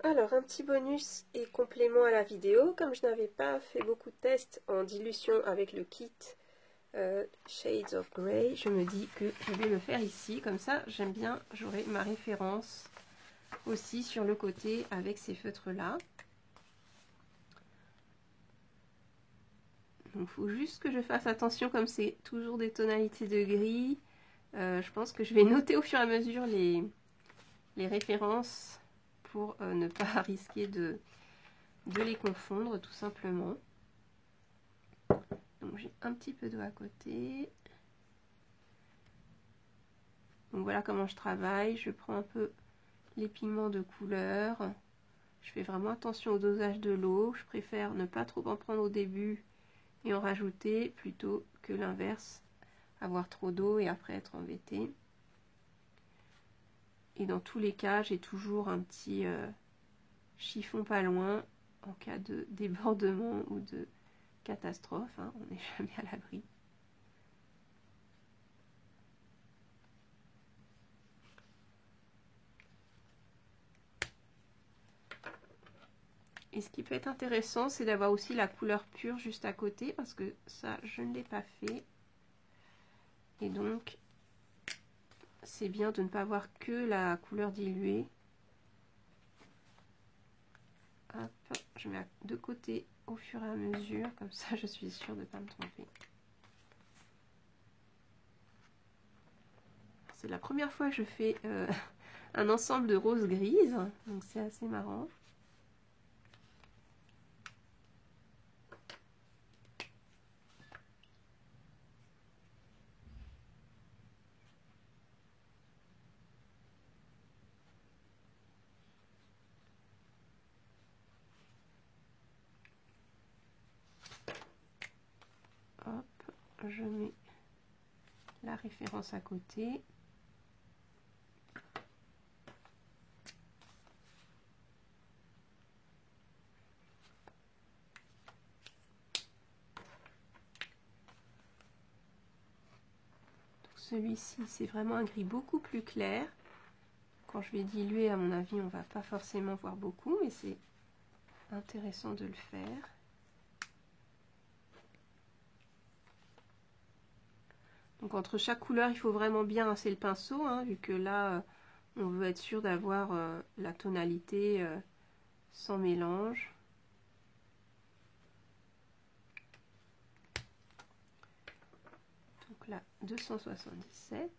Alors, un petit bonus et complément à la vidéo. Comme je n'avais pas fait beaucoup de tests en dilution avec le kit Shades of Grey, je me dis que je vais le faire ici. Comme ça, j'aime bien, j'aurai ma référence aussi sur le côté avec ces feutres-là. Donc, il faut juste que je fasse attention, comme c'est toujours des tonalités de gris. Je pense que je vais noter au fur et à mesure les références pour ne pas risquer de les confondre tout simplement. Donc j'ai un petit peu d'eau à côté. Donc voilà comment je travaille. Je prends un peu les pigments de couleur. Je fais vraiment attention au dosage de l'eau. Je préfère ne pas trop en prendre au début et en rajouter plutôt que l'inverse, avoir trop d'eau et après être embêté. Et dans tous les cas, j'ai toujours un petit chiffon pas loin en cas de débordement ou de catastrophe, hein, on n'est jamais à l'abri. Et ce qui peut être intéressant, c'est d'avoir aussi la couleur pure juste à côté, parce que ça, je ne l'ai pas fait. Et donc, c'est bien de ne pas avoir que la couleur diluée. Hop, je mets de côté au fur et à mesure, comme ça je suis sûre de ne pas me tromper. C'est la première fois que je fais un ensemble de roses grises, donc c'est assez marrant. Hop, je mets la référence à côté. Celui-ci, c'est vraiment un gris beaucoup plus clair. Quand je vais diluer, à mon avis, on va pas forcément voir beaucoup, mais c'est intéressant de le faire. Donc entre chaque couleur, il faut vraiment bien rincer le pinceau, hein, vu que là, on veut être sûr d'avoir la tonalité sans mélange. Donc là, 277.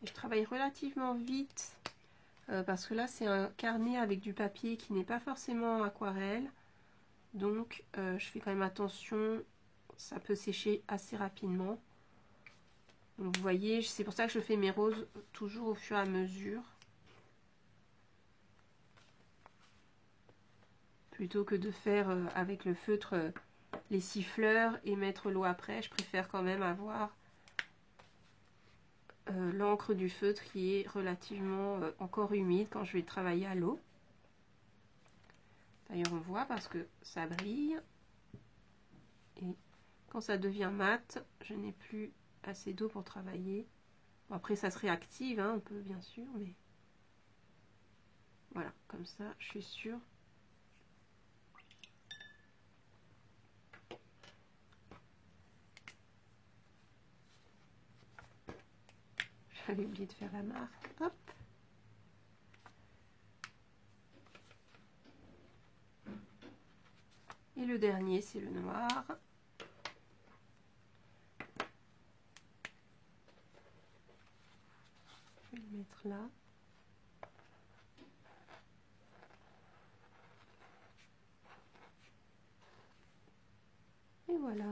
Et je travaille relativement vite parce que là, c'est un carnet avec du papier qui n'est pas forcément aquarelle. Donc, je fais quand même attention, ça peut sécher assez rapidement. Donc, vous voyez, c'est pour ça que je fais mes roses toujours au fur et à mesure. Plutôt que de faire avec le feutre les siffleurs et mettre l'eau après, je préfère quand même avoir l'encre du feutre qui est relativement encore humide quand je vais travailler à l'eau. D'ailleurs, on voit parce que ça brille. Et quand ça devient mat, je n'ai plus assez d'eau pour travailler. Bon, après, ça se réactive hein, un peu, bien sûr, mais voilà, comme ça, je suis sûre. J'avais oublié de faire la marque. Hop. Et le dernier, c'est le noir. Je vais le mettre là. Et voilà.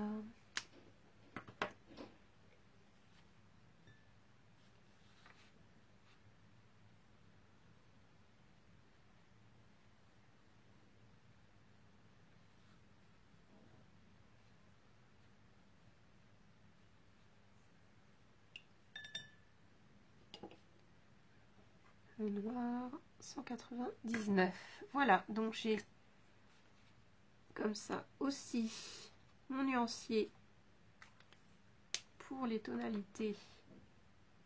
Le noir, 199. Voilà, donc j'ai comme ça aussi mon nuancier pour les tonalités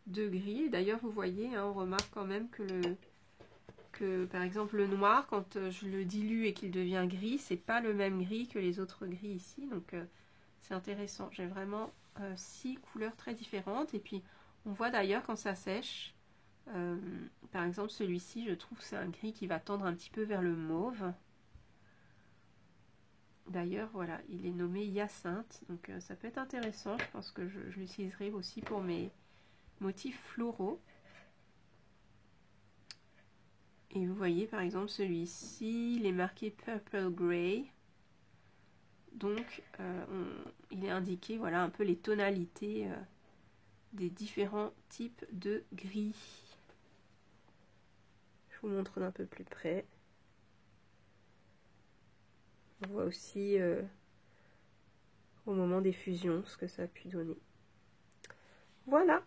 de gris. D'ailleurs, vous voyez, hein, on remarque quand même que par exemple le noir, quand je le dilue et qu'il devient gris, c'est pas le même gris que les autres gris ici. Donc c'est intéressant. J'ai vraiment 6 couleurs très différentes. Et puis on voit d'ailleurs quand ça sèche, par exemple celui-ci, je trouve que c'est un gris qui va tendre un petit peu vers le mauve. D'ailleurs, voilà, il est nommé Hyacinthe, donc ça peut être intéressant. Je pense que je l'utiliserai aussi pour mes motifs floraux. Et vous voyez, par exemple, celui-ci, il est marqué Purple Grey. Donc, il est indiqué, voilà, un peu les tonalités des différents types de gris. Je vous montre d'un peu plus près. On voit aussi au moment des fusions ce que ça a pu donner. Voilà.